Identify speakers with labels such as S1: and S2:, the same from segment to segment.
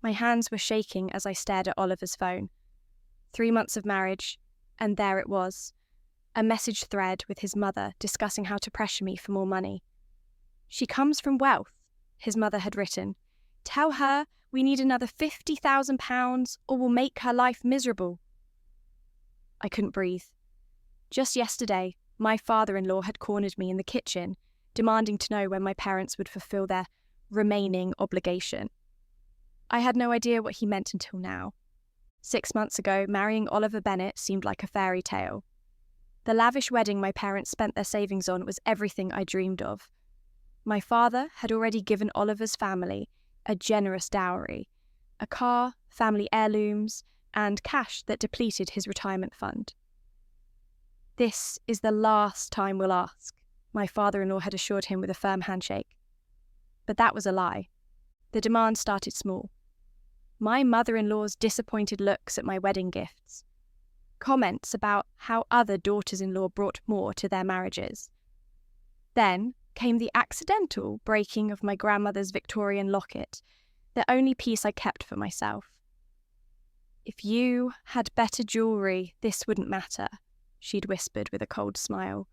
S1: My hands were shaking as I stared at Oliver's phone. 3 months of marriage, and there it was. A message thread with his mother discussing how to pressure me for more money. "She comes from wealth," his mother had written. "Tell her we need another £50,000 or we'll make her life miserable." I couldn't breathe. Just yesterday, my father-in-law had cornered me in the kitchen, demanding to know when my parents would fulfill their remaining obligation. I had no idea what he meant until now. 6 months ago, marrying Oliver Bennett seemed like a fairy tale. The lavish wedding my parents spent their savings on was everything I dreamed of. My father had already given Oliver's family a generous dowry, a car, family heirlooms, and cash that depleted his retirement fund. "This is the last time we'll ask," my father-in-law had assured him with a firm handshake. But that was a lie. The demand started small. My mother-in-law's disappointed looks at my wedding gifts. Comments about how other daughters-in-law brought more to their marriages. Then came the accidental breaking of my grandmother's Victorian locket, the only piece I kept for myself. "If you had better jewellery, this wouldn't matter," she'd whispered with a cold smile.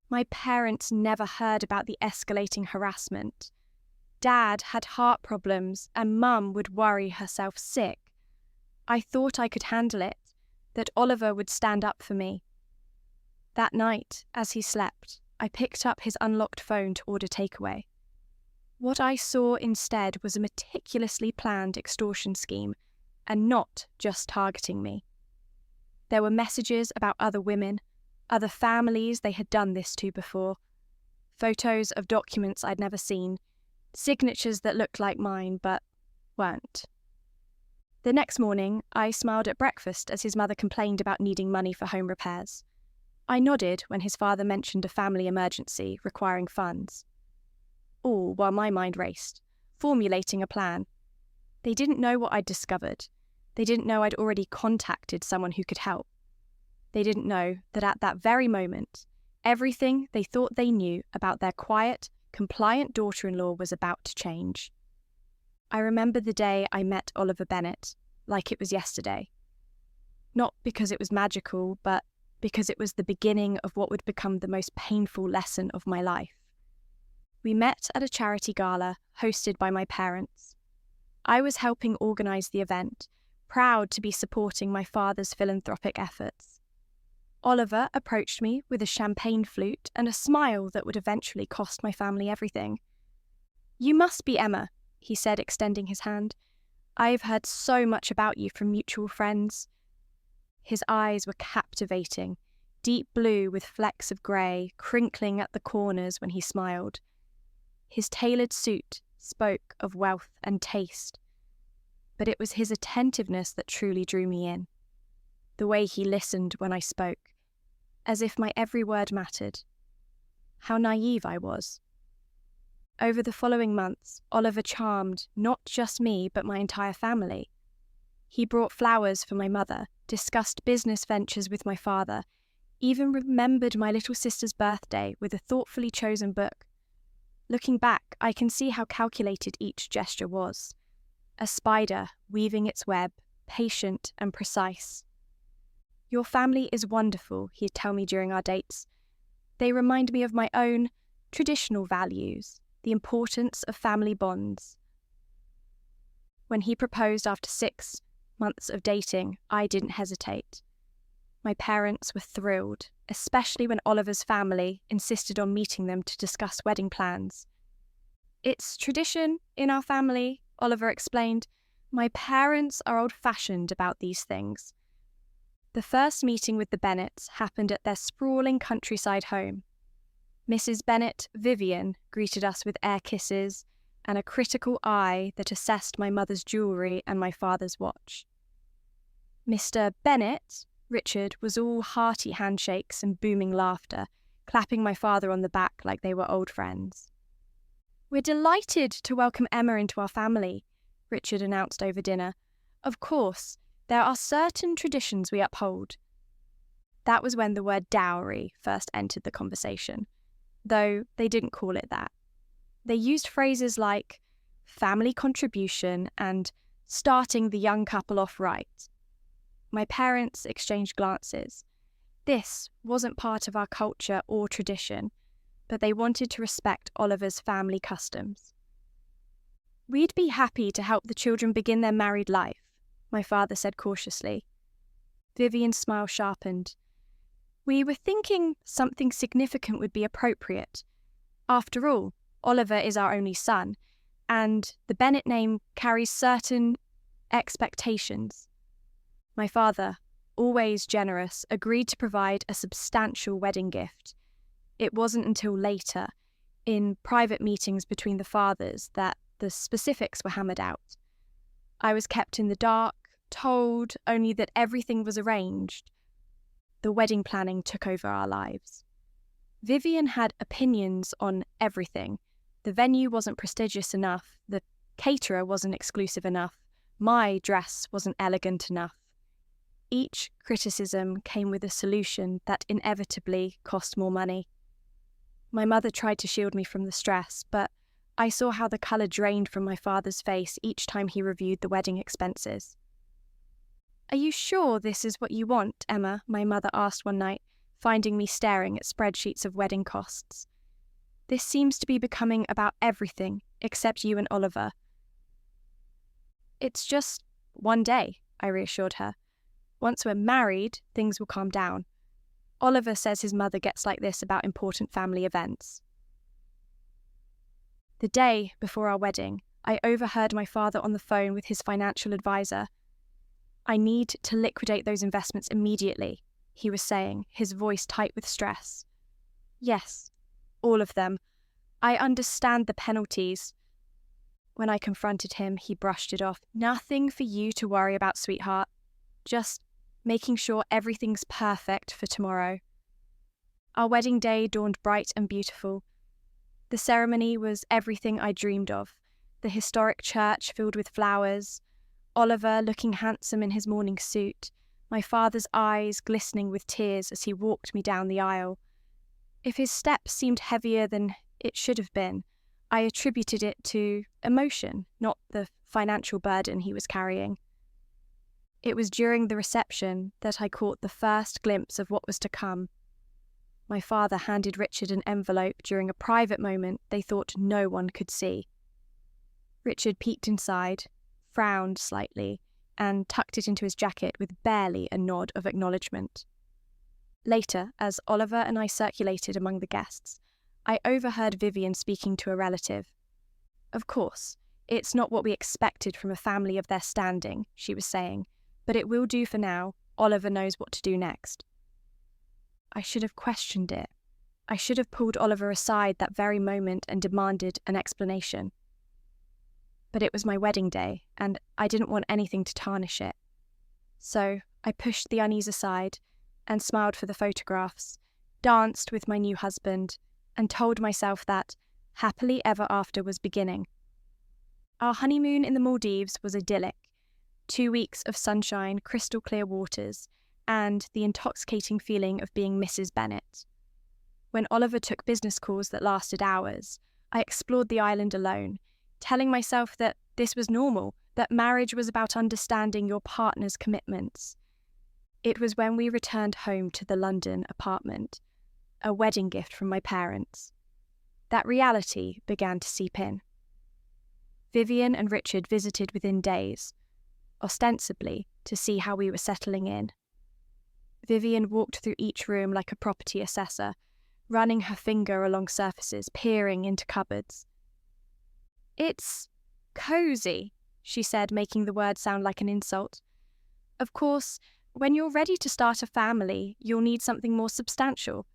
S1: My parents never heard about the escalating harassment. Dad had heart problems and Mum would worry herself sick. I thought I could handle it, that Oliver would stand up for me. That night, as he slept, I picked up his unlocked phone to order takeaway. What I saw instead was a meticulously planned extortion scheme, and not just targeting me. There were messages about other women, other families they had done this to before, photos of documents I'd never seen, signatures that looked like mine but weren't. The next morning, I smiled at breakfast as his mother complained about needing money for home repairs. I nodded when his father mentioned a family emergency requiring funds. All while my mind raced, formulating a plan. They didn't know what I'd discovered. They didn't know I'd already contacted someone who could help. They didn't know that at that very moment, everything they thought they knew about their quiet, compliant daughter-in-law was about to change. I remember the day I met Oliver Bennett, like it was yesterday. Not because it was magical, but because it was the beginning of what would become the most painful lesson of my life. We met at a charity gala hosted by my parents. I was helping organise the event, proud to be supporting my father's philanthropic efforts. Oliver approached me with a champagne flute and a smile that would eventually cost my family everything. "You must be Emma," he said, extending his hand. "I've heard so much about you from mutual friends." His eyes were captivating, deep blue with flecks of grey, crinkling at the corners when he smiled. His tailored suit spoke of wealth and taste. But it was his attentiveness that truly drew me in. The way he listened when I spoke, as if my every word mattered. How naive I was. Over the following months, Oliver charmed not just me but my entire family. He brought flowers for my mother, discussed business ventures with my father, even remembered my little sister's birthday with a thoughtfully chosen book. Looking back, I can see how calculated each gesture was. A spider weaving its web, patient and precise. "Your family is wonderful," he'd tell me during our dates. "They remind me of my own traditional values, the importance of family bonds." When he proposed after 6 months of dating, I didn't hesitate. My parents were thrilled, especially when Oliver's family insisted on meeting them to discuss wedding plans. "It's tradition in our family," Oliver explained. "My parents are old-fashioned about these things." The first meeting with the Bennets happened at their sprawling countryside home. Mrs. Bennett, Vivian, greeted us with air kisses and a critical eye that assessed my mother's jewellery and my father's watch. Mr. Bennett, Richard, was all hearty handshakes and booming laughter, clapping my father on the back like they were old friends. "We're delighted to welcome Emma into our family," Richard announced over dinner. "Of course, there are certain traditions we uphold." That was when the word dowry first entered the conversation, though they didn't call it that. They used phrases like family contribution and starting the young couple off right. My parents exchanged glances. This wasn't part of our culture or tradition, but they wanted to respect Oliver's family customs. "We'd be happy to help the children begin their married life," my father said cautiously. Vivian's smile sharpened. "We were thinking something significant would be appropriate. After all, Oliver is our only son, and the Bennett name carries certain expectations." My father, always generous, agreed to provide a substantial wedding gift. It wasn't until later, in private meetings between the fathers, that the specifics were hammered out. I was kept in the dark, told only that everything was arranged. The wedding planning took over our lives. Vivian had opinions on everything. The venue wasn't prestigious enough, the caterer wasn't exclusive enough, my dress wasn't elegant enough. Each criticism came with a solution that inevitably cost more money. My mother tried to shield me from the stress, but I saw how the colour drained from my father's face each time he reviewed the wedding expenses. "Are you sure this is what you want, Emma?" my mother asked one night, finding me staring at spreadsheets of wedding costs. "This seems to be becoming about everything except you and Oliver." "It's just one day," I reassured her. "Once we're married, things will calm down. Oliver says his mother gets like this about important family events." The day before our wedding, I overheard my father on the phone with his financial advisor. "I need to liquidate those investments immediately," he was saying, his voice tight with stress. "Yes, all of them. I understand the penalties." When I confronted him, he brushed it off. "Nothing for you to worry about, sweetheart. Just making sure everything's perfect for tomorrow." Our wedding day dawned bright and beautiful. The ceremony was everything I dreamed of. The historic church filled with flowers, Oliver looking handsome in his morning suit, my father's eyes glistening with tears as he walked me down the aisle. If his step seemed heavier than it should have been, I attributed it to emotion, not the financial burden he was carrying. It was during the reception that I caught the first glimpse of what was to come. My father handed Richard an envelope during a private moment they thought no one could see. Richard peeked inside, frowned slightly, and tucked it into his jacket with barely a nod of acknowledgement. Later, as Oliver and I circulated among the guests, I overheard Vivian speaking to a relative. "Of course, it's not what we expected from a family of their standing," she was saying, "but it will do for now. Oliver knows what to do next." I should have questioned it. I should have pulled Oliver aside that very moment and demanded an explanation. But it was my wedding day, and I didn't want anything to tarnish it. So I pushed the unease aside and smiled for the photographs, danced with my new husband, and told myself that happily ever after was beginning. Our honeymoon in the Maldives was idyllic. 2 weeks of sunshine, crystal clear waters, and the intoxicating feeling of being Mrs. Bennett. When Oliver took business calls that lasted hours, I explored the island alone, telling myself that this was normal, that marriage was about understanding your partner's commitments. It was when we returned home to the London apartment, a wedding gift from my parents, that reality began to seep in. Vivian and Richard visited within days, ostensibly to see how we were settling in. Vivian walked through each room like a property assessor, running her finger along surfaces, peering into cupboards. "It's cosy," she said, making the word sound like an insult. "Of course, when you're ready to start a family, you'll need something more substantial.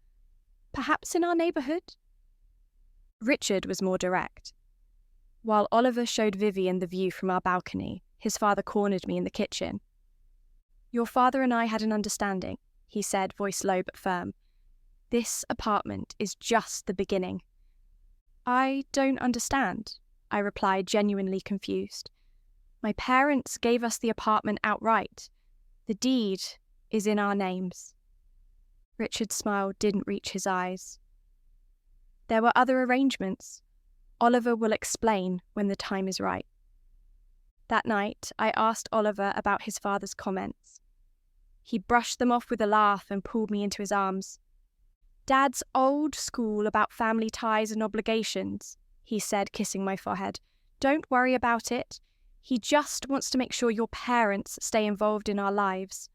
S1: Perhaps in our neighbourhood?" Richard was more direct. While Oliver showed Vivian the view from our balcony, his father cornered me in the kitchen. "Your father and I had an understanding," he said, voice low but firm. "This apartment is just the beginning." "I don't understand," I replied, genuinely confused. "My parents gave us the apartment outright. The deed is in our names." Richard's smile didn't reach his eyes. "There were other arrangements. Oliver will explain when the time is right." That night, I asked Oliver about his father's comments. He brushed them off with a laugh and pulled me into his arms. "Dad's old school about family ties and obligations," he said, kissing my forehead. "Don't worry about it. He just wants to make sure your parents stay involved in our lives."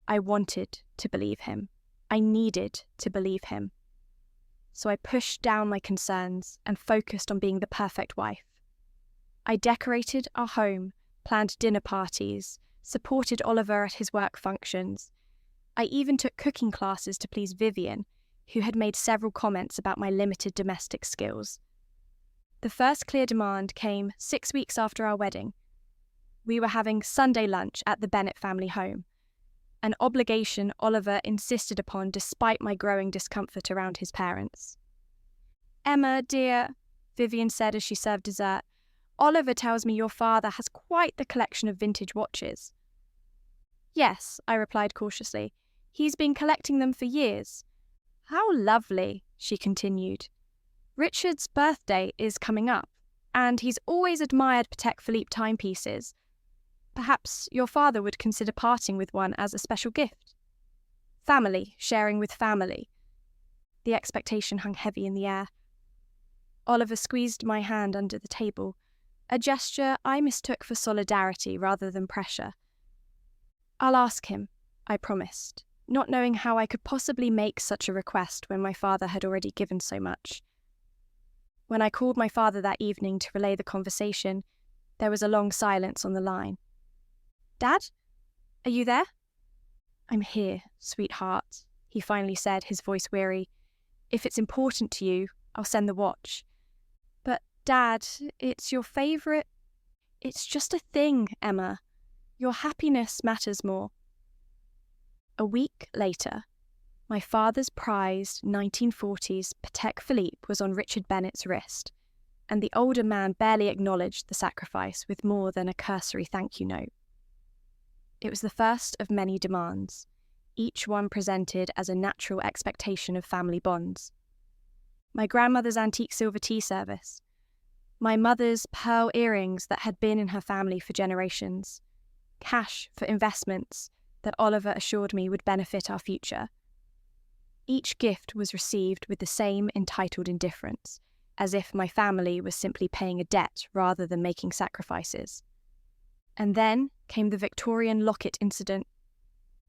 S1: I wanted to believe him. I needed to believe him. So I pushed down my concerns and focused on being the perfect wife. I decorated our home, planned dinner parties, supported Oliver at his work functions. I even took cooking classes to please Vivian, who had made several comments about my limited domestic skills. The first clear demand came 6 weeks after our wedding. We were having Sunday lunch at the Bennett family home, an obligation Oliver insisted upon despite my growing discomfort around his parents. "Emma, dear," Vivian said as she served dessert, "Oliver tells me your father has quite the collection of vintage watches." "Yes," I replied cautiously. "He's been collecting them for years." "How lovely," she continued. "Richard's birthday is coming up, and he's always admired Patek Philippe timepieces. Perhaps your father would consider parting with one as a special gift. Family, sharing with family." The expectation hung heavy in the air. Oliver squeezed my hand under the table, a gesture I mistook for solidarity rather than pressure. "I'll ask him," I promised, not knowing how I could possibly make such a request when my father had already given so much. When I called my father that evening to relay the conversation, there was a long silence on the line. "Dad? Are you there?" "I'm here, sweetheart," he finally said, his voice weary. "If it's important to you, I'll send the watch." "But, Dad, it's your favourite—" "It's just a thing, Emma. Your happiness matters more." A week later, my father's prized 1940s Patek Philippe was on Richard Bennett's wrist, and the older man barely acknowledged the sacrifice with more than a cursory thank you note. It was the first of many demands, each one presented as a natural expectation of family bonds. My grandmother's antique silver tea service, my mother's pearl earrings that had been in her family for generations, cash for investments that Oliver assured me would benefit our future. Each gift was received with the same entitled indifference, as if my family was simply paying a debt rather than making sacrifices. And then came the Victorian locket incident.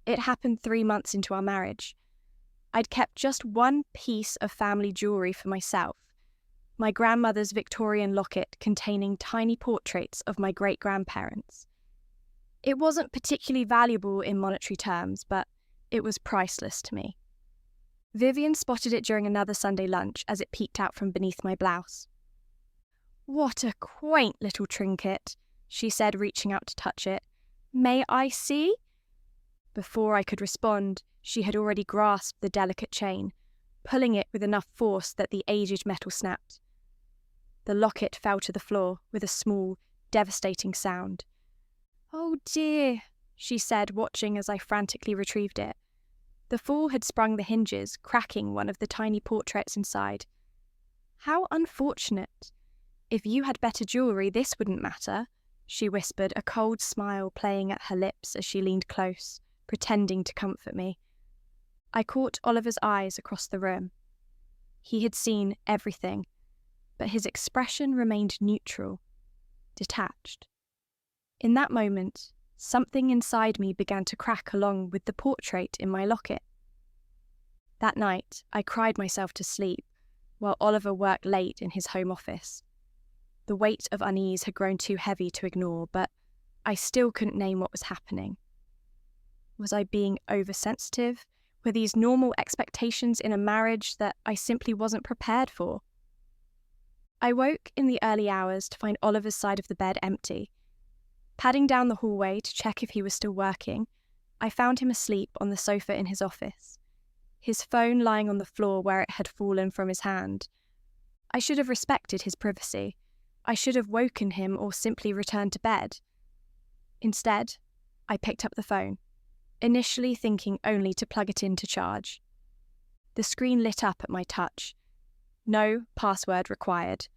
S1: It happened 3 months into our marriage. I'd kept just one piece of family jewellery for myself, my grandmother's Victorian locket containing tiny portraits of my great-grandparents. It wasn't particularly valuable in monetary terms, but it was priceless to me. Vivian spotted it during another Sunday lunch as it peeked out from beneath my blouse. "What a quaint little trinket," she said, reaching out to touch it. "May I see?" Before I could respond, she had already grasped the delicate chain, pulling it with enough force that the aged metal snapped. The locket fell to the floor with a small, devastating sound. "Oh dear," she said, watching as I frantically retrieved it. The fall had sprung the hinges, cracking one of the tiny portraits inside. "How unfortunate. If you had better jewellery, this wouldn't matter," she whispered, a cold smile playing at her lips as she leaned close, pretending to comfort me. I caught Oliver's eyes across the room. He had seen everything, but his expression remained neutral, detached. In that moment, something inside me began to crack along with the portrait in my locket. That night, I cried myself to sleep, while Oliver worked late in his home office. The weight of unease had grown too heavy to ignore, but I still couldn't name what was happening. Was I being oversensitive? Were these normal expectations in a marriage that I simply wasn't prepared for? I woke in the early hours to find Oliver's side of the bed empty. Padding down the hallway to check if he was still working, I found him asleep on the sofa in his office, his phone lying on the floor where it had fallen from his hand. I should have respected his privacy. I should have woken him or simply returned to bed. Instead, I picked up the phone, initially thinking only to plug it in to charge. The screen lit up at my touch. No password required.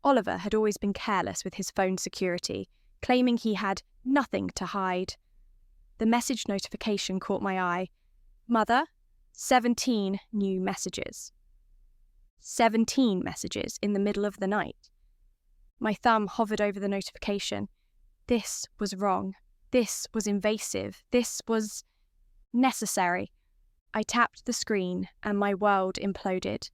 S1: Oliver had always been careless with his phone security, claiming he had nothing to hide. The message notification caught my eye. Mother, 17 new messages. 17 messages in the middle of the night. My thumb hovered over the notification. This was wrong. This was invasive. This was necessary. I tapped the screen and my world imploded.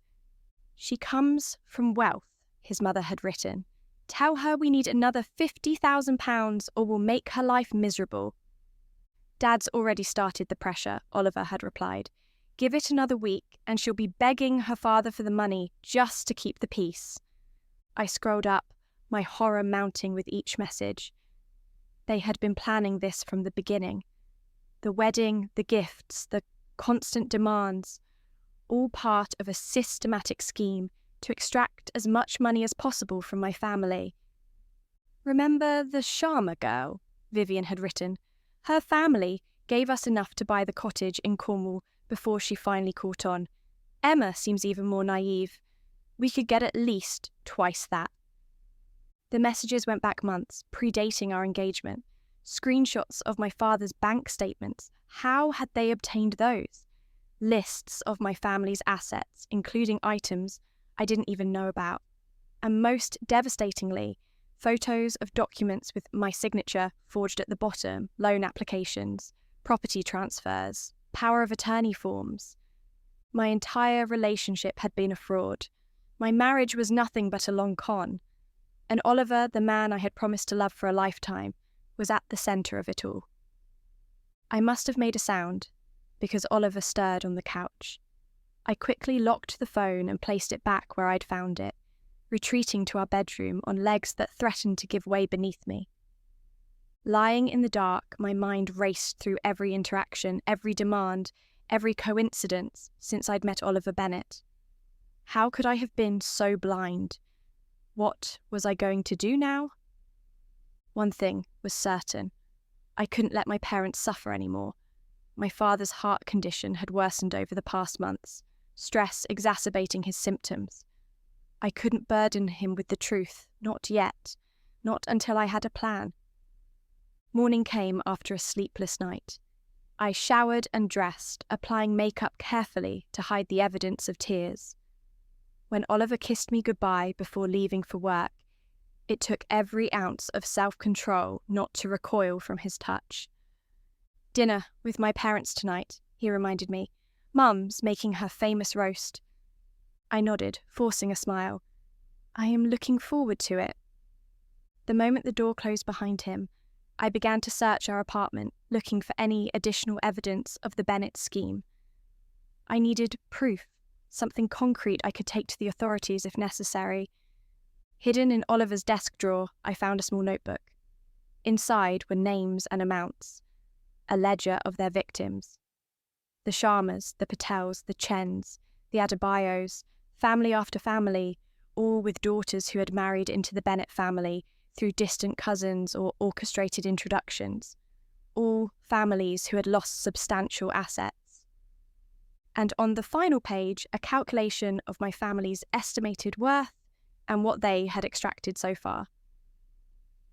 S1: She comes from wealth, his mother had written. Tell her we need another £50,000 or we'll make her life miserable. Dad's already started the pressure, Oliver had replied. Give it another week and she'll be begging her father for the money just to keep the peace. I scrolled up, my horror mounting with each message. They had been planning this from the beginning. The wedding, the gifts, the constant demands, all part of a systematic scheme to extract as much money as possible from my family. Remember the Sharma girl? Vivian had written. Her family gave us enough to buy the cottage in Cornwall before she finally caught on. Emma seems even more naive. We could get at least twice that. The messages went back months, predating our engagement. Screenshots of my father's bank statements. How had they obtained those? Lists of my family's assets, including items I didn't even know about. And most devastatingly, photos of documents with my signature forged at the bottom, loan applications, property transfers, power of attorney forms. My entire relationship had been a fraud. My marriage was nothing but a long con. And Oliver, the man I had promised to love for a lifetime, was at the centre of it all. I must have made a sound, because Oliver stirred on the couch. I quickly locked the phone and placed it back where I'd found it, retreating to our bedroom on legs that threatened to give way beneath me. Lying in the dark, my mind raced through every interaction, every demand, every coincidence since I'd met Oliver Bennett. How could I have been so blind? What was I going to do now? One thing was certain. I couldn't let my parents suffer anymore. My father's heart condition had worsened over the past months, stress exacerbating his symptoms. I couldn't burden him with the truth, not yet, not until I had a plan. Morning came after a sleepless night. I showered and dressed, applying makeup carefully to hide the evidence of tears. When Oliver kissed me goodbye before leaving for work, it took every ounce of self-control not to recoil from his touch. Dinner with my parents tonight, he reminded me. Mum's making her famous roast. I nodded, forcing a smile. I am looking forward to it. The moment the door closed behind him, I began to search our apartment, looking for any additional evidence of the Bennett scheme. I needed proof, something concrete I could take to the authorities if necessary. Hidden in Oliver's desk drawer, I found a small notebook. Inside were names and amounts, a ledger of their victims. The Sharmas, the Patels, the Chens, the Adebayos, family after family, all with daughters who had married into the Bennett family through distant cousins or orchestrated introductions, all families who had lost substantial assets. And on the final page, a calculation of my family's estimated worth and what they had extracted so far.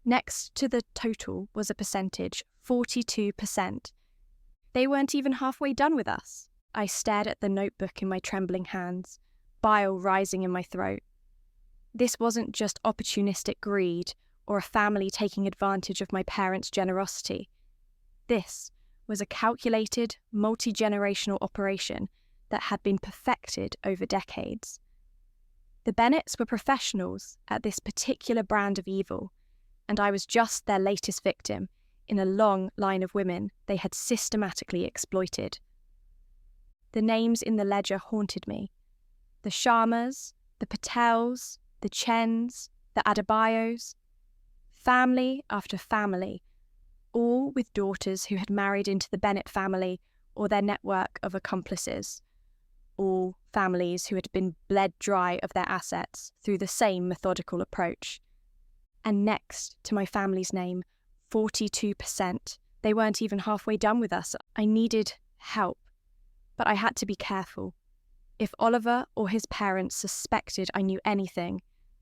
S1: Next to the total was a percentage, 42%. They weren't even halfway done with us. I stared at the notebook in my trembling hands, bile rising in my throat. This wasn't just opportunistic greed or a family taking advantage of my parents' generosity. This was a calculated, multi-generational operation that had been perfected over decades. The Bennetts were professionals at this particular brand of evil, and I was just their latest victim in a long line of women they had systematically exploited. The names in the ledger haunted me. The Sharmas, the Patels, the Chens, the Adebayos. Family after family, all with daughters who had married into the Bennett family or their network of accomplices. All families who had been bled dry of their assets through the same methodical approach. And next to my family's name, 42%. They weren't even halfway done with us. I needed help, but I had to be careful. If Oliver or his parents suspected I knew anything,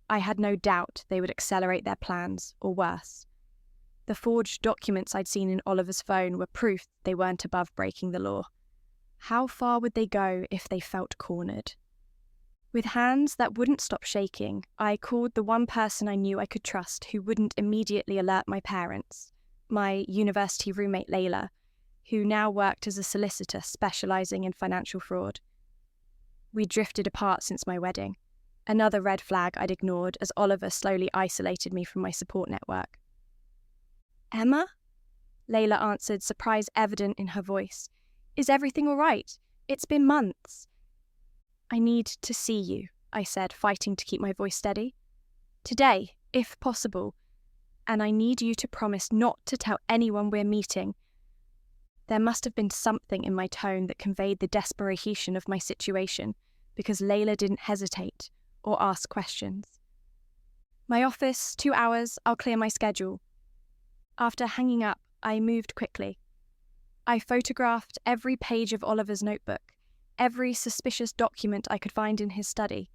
S1: I had no doubt they would accelerate their plans, or worse. The forged documents I'd seen in Oliver's phone were proof they weren't above breaking the law. How far would they go if they felt cornered? With hands that wouldn't stop shaking, I called the one person I knew I could trust who wouldn't immediately alert my parents, my university roommate Layla, who now worked as a solicitor specialising in financial fraud. We'd drifted apart since my wedding, another red flag I'd ignored as Oliver slowly isolated me from my support network. "Emma?" Layla answered, surprise evident in her voice. "Is everything all right? It's been months." "I need to see you," I said, fighting to keep my voice steady. "Today, if possible. And I need you to promise not to tell anyone we're meeting." There must have been something in my tone that conveyed the desperation of my situation, because Layla didn't hesitate or ask questions. "My office, 2 hours, I'll clear my schedule." After hanging up, I moved quickly. I photographed every page of Oliver's notebook, every suspicious document I could find in his study.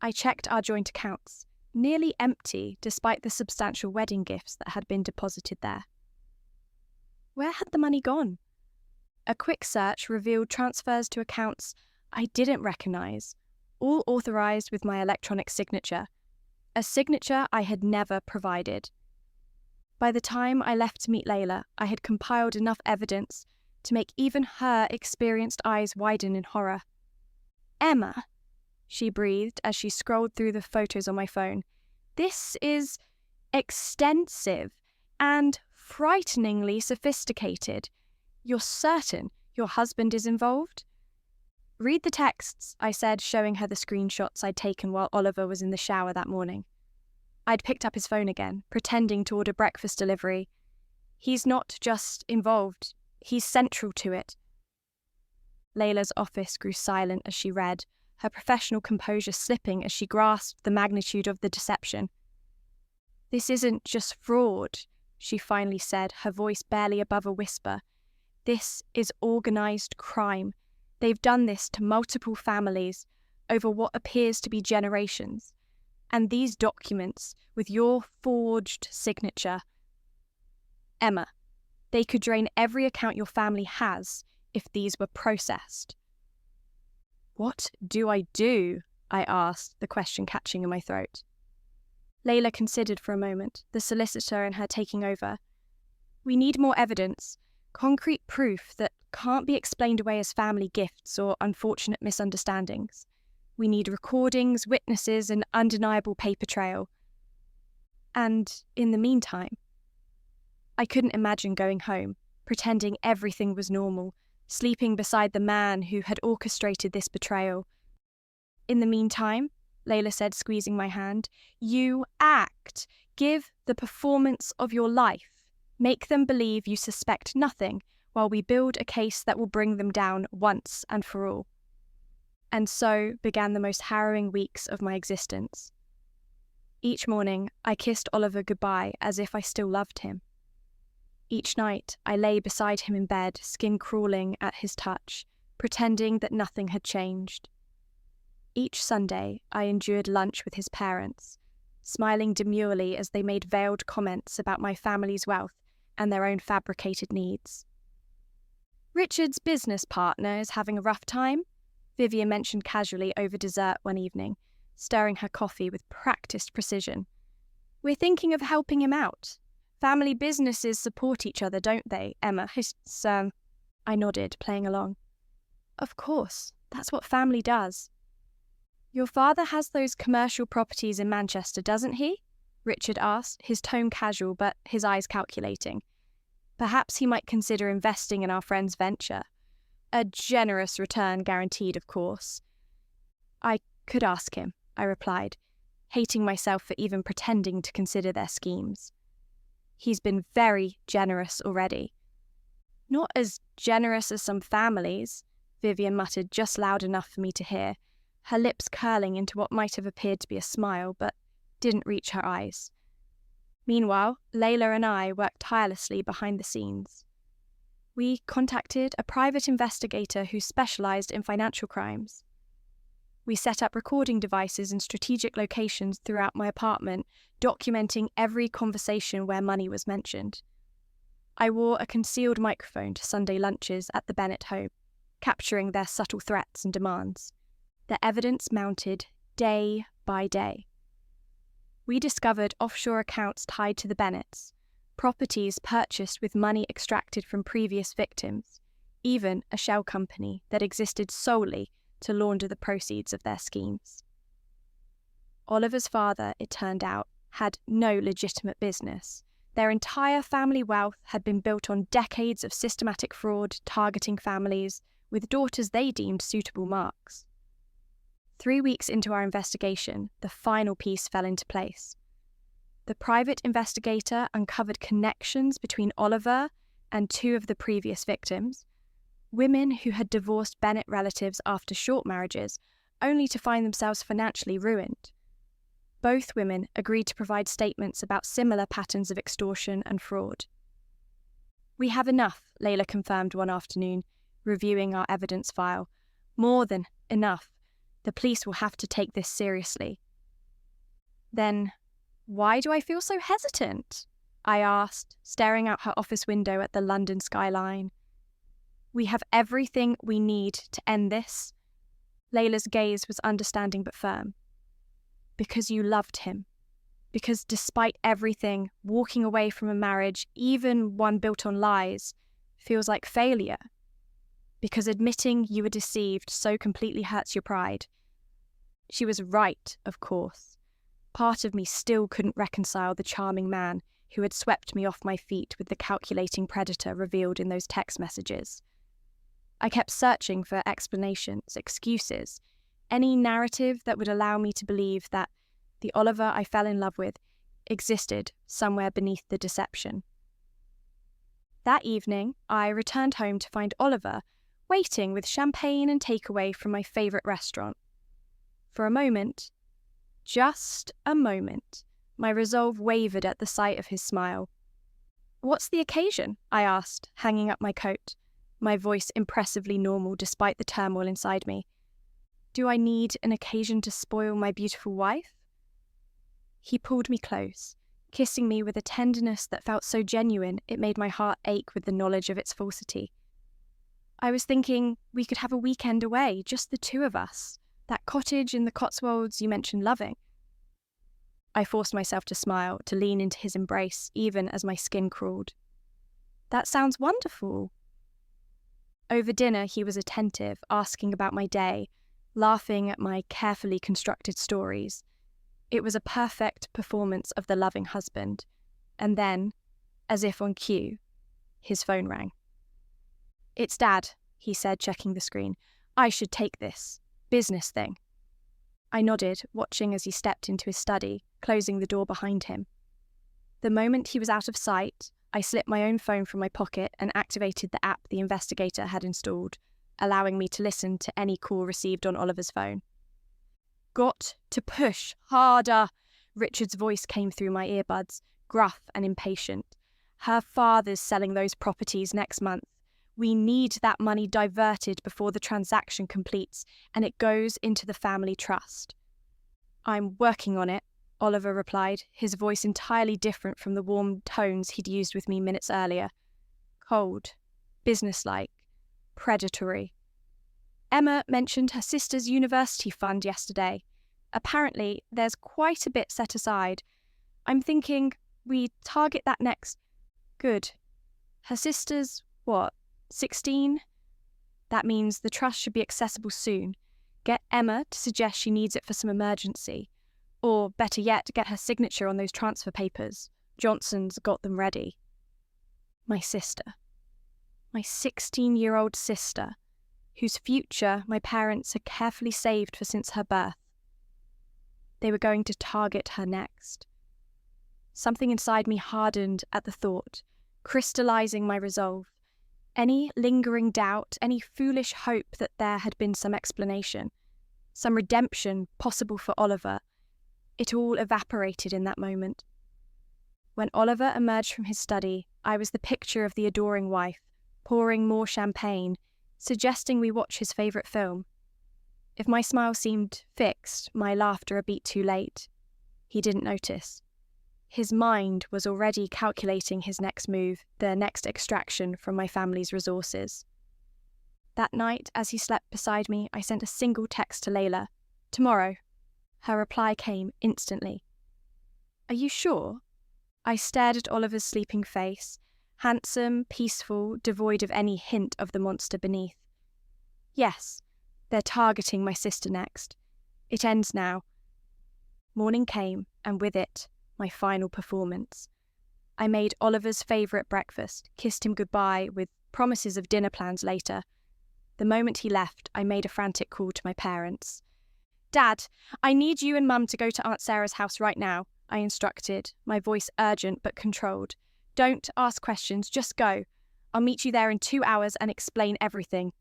S1: I checked our joint accounts, nearly empty despite the substantial wedding gifts that had been deposited there. Where had the money gone? A quick search revealed transfers to accounts I didn't recognise, all authorised with my electronic signature, a signature I had never provided. By the time I left to meet Layla, I had compiled enough evidence to make even her experienced eyes widen in horror. "Emma," she breathed as she scrolled through the photos on my phone, "this is extensive and frighteningly sophisticated. You're certain your husband is involved?" "Read the texts," I said, showing her the screenshots I'd taken while Oliver was in the shower that morning. I'd picked up his phone again, pretending to order breakfast delivery. "He's not just involved, he's central to it." Layla's office grew silent as she read, her professional composure slipping as she grasped the magnitude of the deception. "This isn't just fraud," she finally said, her voice barely above a whisper. "This is organised crime. They've done this to multiple families over what appears to be generations. And these documents, with your forged signature. Emma, they could drain every account your family has if these were processed." "What do I do?" I asked, the question catching in my throat. Layla considered for a moment, the solicitor and her taking over. "We need more evidence, concrete proof that can't be explained away as family gifts or unfortunate misunderstandings. We need recordings, witnesses, and undeniable paper trail. And in the meantime..." I couldn't imagine going home, pretending everything was normal, sleeping beside the man who had orchestrated this betrayal. "In the meantime," Layla said, squeezing my hand, "you act. Give the performance of your life. Make them believe you suspect nothing, while we build a case that will bring them down once and for all." And so began the most harrowing weeks of my existence. Each morning, I kissed Oliver goodbye as if I still loved him. Each night, I lay beside him in bed, skin crawling at his touch, pretending that nothing had changed. Each Sunday, I endured lunch with his parents, smiling demurely as they made veiled comments about my family's wealth and their own fabricated needs. "Richard's business partner is having a rough time," Vivian mentioned casually over dessert one evening, stirring her coffee with practiced precision. "We're thinking of helping him out. Family businesses support each other, don't they, Emma?" I nodded, playing along. "Of course, that's what family does." "Your father has those commercial properties in Manchester, doesn't he?" Richard asked, his tone casual but his eyes calculating. "Perhaps he might consider investing in our friend's venture. A generous return guaranteed, of course." "I could ask him," I replied, hating myself for even pretending to consider their schemes. "He's been very generous already." "Not as generous as some families," Vivian muttered just loud enough for me to hear, her lips curling into what might have appeared to be a smile, but didn't reach her eyes. Meanwhile, Layla and I worked tirelessly behind the scenes. We contacted a private investigator who specialised in financial crimes. We set up recording devices in strategic locations throughout my apartment, documenting every conversation where money was mentioned. I wore a concealed microphone to Sunday lunches at the Bennett home, capturing their subtle threats and demands. The evidence mounted day by day. We discovered offshore accounts tied to the Bennetts, properties purchased with money extracted from previous victims, even a shell company that existed solely to launder the proceeds of their schemes. Oliver's father, it turned out, had no legitimate business. Their entire family wealth had been built on decades of systematic fraud targeting families with daughters they deemed suitable marks. 3 weeks into our investigation, the final piece fell into place. The private investigator uncovered connections between Oliver and 2 of the previous victims, women who had divorced Bennett relatives after short marriages, only to find themselves financially ruined. Both women agreed to provide statements about similar patterns of extortion and fraud. "We have enough," Layla confirmed one afternoon, reviewing our evidence file. "More than enough. The police will have to take this seriously." "Then, why do I feel so hesitant?" I asked, staring out her office window at the London skyline. "We have everything we need to end this." Layla's gaze was understanding but firm. "Because you loved him. Because despite everything, walking away from a marriage, even one built on lies, feels like failure. Because admitting you were deceived so completely hurts your pride." She was right, of course. Part of me still couldn't reconcile the charming man who had swept me off my feet with the calculating predator revealed in those text messages. I kept searching for explanations, excuses, any narrative that would allow me to believe that the Oliver I fell in love with existed somewhere beneath the deception. That evening, I returned home to find Oliver waiting with champagne and takeaway from my favourite restaurant. For a moment, just a moment, my resolve wavered at the sight of his smile. "What's the occasion?" I asked, hanging up my coat, my voice impressively normal despite the turmoil inside me. "Do I need an occasion to spoil my beautiful wife?" He pulled me close, kissing me with a tenderness that felt so genuine it made my heart ache with the knowledge of its falsity. "I was thinking we could have a weekend away, just the 2 of us. That cottage in the Cotswolds you mentioned loving." I forced myself to smile, to lean into his embrace, even as my skin crawled. "That sounds wonderful." Over dinner, he was attentive, asking about my day, laughing at my carefully constructed stories. It was a perfect performance of the loving husband. And then, as if on cue, his phone rang. "It's Dad," he said, checking the screen. "I should take this. Business thing." I nodded, watching as he stepped into his study, closing the door behind him. The moment he was out of sight, I slipped my own phone from my pocket and activated the app the investigator had installed, allowing me to listen to any call received on Oliver's phone. "Got to push harder," Richard's voice came through my earbuds, gruff and impatient. "Her father's selling those properties next month. We need that money diverted before the transaction completes, and it goes into the family trust." "I'm working on it," Oliver replied, his voice entirely different from the warm tones he'd used with me minutes earlier. Cold, businesslike, predatory. "Emma mentioned her sister's university fund yesterday. Apparently, there's quite a bit set aside. I'm thinking we target that next." "Good. Her sister's, 16? That means the trust should be accessible soon. Get Emma to suggest she needs it for some emergency. Or, better yet, get her signature on those transfer papers. Johnson's got them ready." My sister. My 16-year-old sister, whose future my parents had carefully saved for since her birth. They were going to target her next. Something inside me hardened at the thought, crystallizing my resolve. Any lingering doubt, any foolish hope that there had been some explanation, some redemption possible for Oliver, it all evaporated in that moment. When Oliver emerged from his study, I was the picture of the adoring wife, pouring more champagne, suggesting we watch his favourite film. If my smile seemed fixed, my laughter a beat too late, he didn't notice. His mind was already calculating his next move, the next extraction from my family's resources. That night, as he slept beside me, I sent a single text to Layla. "Tomorrow." Her reply came instantly. "Are you sure?" I stared at Oliver's sleeping face, handsome, peaceful, devoid of any hint of the monster beneath. "Yes, they're targeting my sister next. It ends now." Morning came, and with it, my final performance. I made Oliver's favourite breakfast, kissed him goodbye with promises of dinner plans later. The moment he left, I made a frantic call to my parents. "Dad, I need you and Mum to go to Aunt Sarah's house right now," I instructed, my voice urgent but controlled. "Don't ask questions, just go. I'll meet you there in 2 hours and explain everything."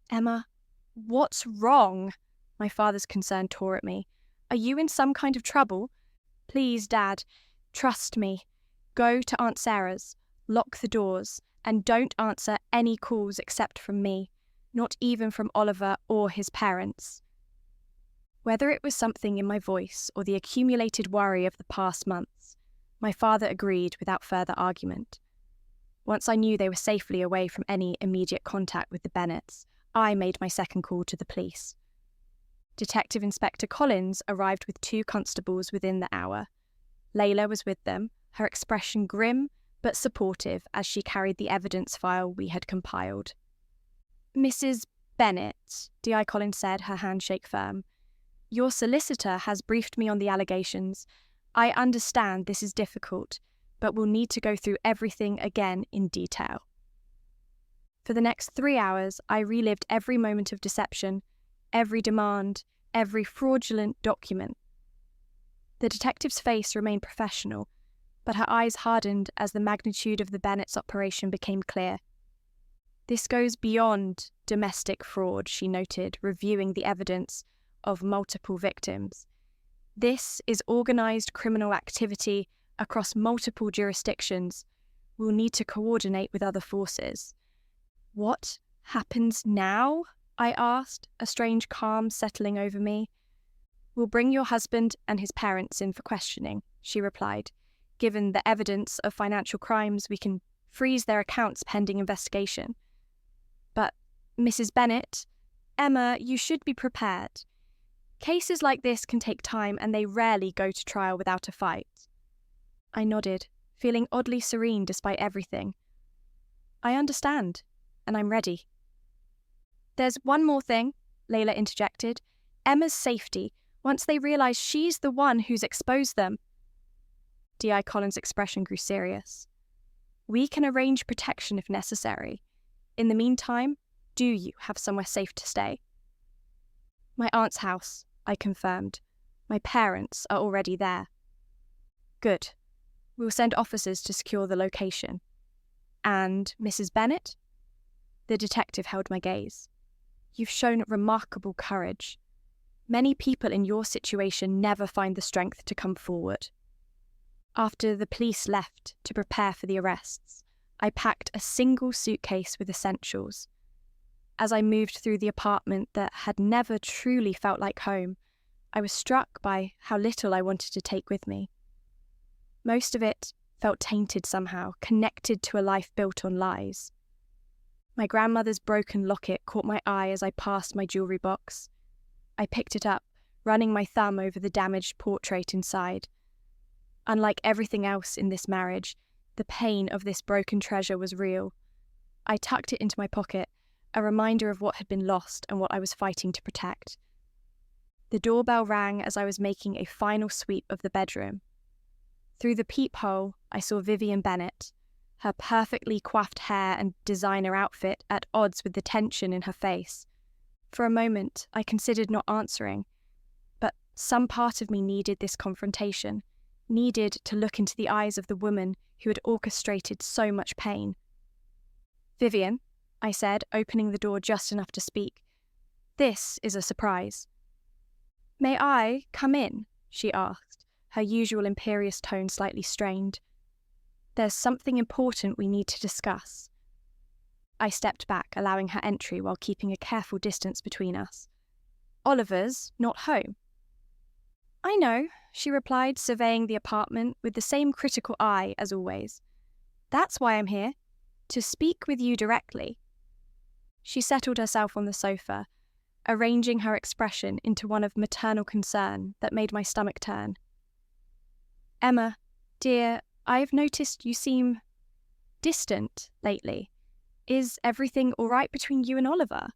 S1: "Emma, what's wrong?" My father's concern tore at me. "Are you in some kind of trouble?" "Please, Dad, trust me. Go to Aunt Sarah's, lock the doors, and don't answer any calls except from me, not even from Oliver or his parents." Whether it was something in my voice or the accumulated worry of the past months, my father agreed without further argument. Once I knew they were safely away from any immediate contact with the Bennets, I made my second call to the police. Detective Inspector Collins arrived with 2 constables within the hour. Layla was with them, her expression grim but supportive as she carried the evidence file we had compiled. "Mrs. Bennet," D.I. Collins said, her handshake firm, "your solicitor has briefed me on the allegations. I understand this is difficult, but we'll need to go through everything again in detail." For the next 3 hours, I relived every moment of deception, every demand, every fraudulent document. The detective's face remained professional, but her eyes hardened as the magnitude of the Bennets' operation became clear. "This goes beyond domestic fraud," she noted, reviewing the evidence of multiple victims. "This is organised criminal activity across multiple jurisdictions. We'll need to coordinate with other forces." "What happens now?" I asked, a strange calm settling over me. "We'll bring your husband and his parents in for questioning," she replied. "Given the evidence of financial crimes, we can freeze their accounts pending investigation." "But, Mrs. Bennet, Emma, you should be prepared. Cases like this can take time and they rarely go to trial without a fight." I nodded, feeling oddly serene despite everything. "I understand, and I'm ready." "There's one more thing," Layla interjected. "Emma's safety, once they realise she's the one who's exposed them." D.I. Collins' expression grew serious. "We can arrange protection if necessary. In the meantime, do you have somewhere safe to stay?" "My aunt's house," I confirmed. "My parents are already there." "Good. We'll send officers to secure the location." "And Mrs. Bennet?" The detective held my gaze. "You've shown remarkable courage. Many people in your situation never find the strength to come forward." After the police left to prepare for the arrests, I packed a single suitcase with essentials. As I moved through the apartment that had never truly felt like home, I was struck by how little I wanted to take with me. Most of it felt tainted somehow, connected to a life built on lies. My grandmother's broken locket caught my eye as I passed my jewellery box. I picked it up, running my thumb over the damaged portrait inside. Unlike everything else in this marriage, the pain of this broken treasure was real. I tucked it into my pocket, a reminder of what had been lost and what I was fighting to protect. The doorbell rang as I was making a final sweep of the bedroom. Through the peephole, I saw Vivian Bennet, her perfectly coiffed hair and designer outfit at odds with the tension in her face. For a moment, I considered not answering, but some part of me needed this confrontation, needed to look into the eyes of the woman who had orchestrated so much pain. "Vivian," I said, opening the door just enough to speak. "This is a surprise." "May I come in?" she asked, her usual imperious tone slightly strained. "There's something important we need to discuss." I stepped back, allowing her entry while keeping a careful distance between us. Oliver's not home. I know, she replied, surveying the apartment with the same critical eye as always. That's why I'm here, to speak with you directly. She settled herself on the sofa, arranging her expression into one of maternal concern that made my stomach turn. Emma, dear, I've noticed you seem distant lately. Is everything all right between you and Oliver?